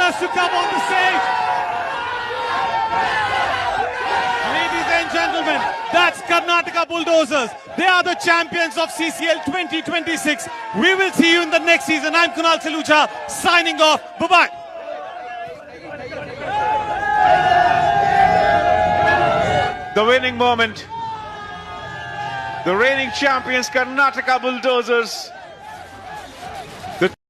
winners to come on the stage. Ladies and gentlemen, that's Karnataka Bulldozers. They are the champions of CCL 2026. We will see you in the next season. I'm Kunal Saluja signing off. Bye-bye. The winning moment. The reigning champions Karnataka Bulldozers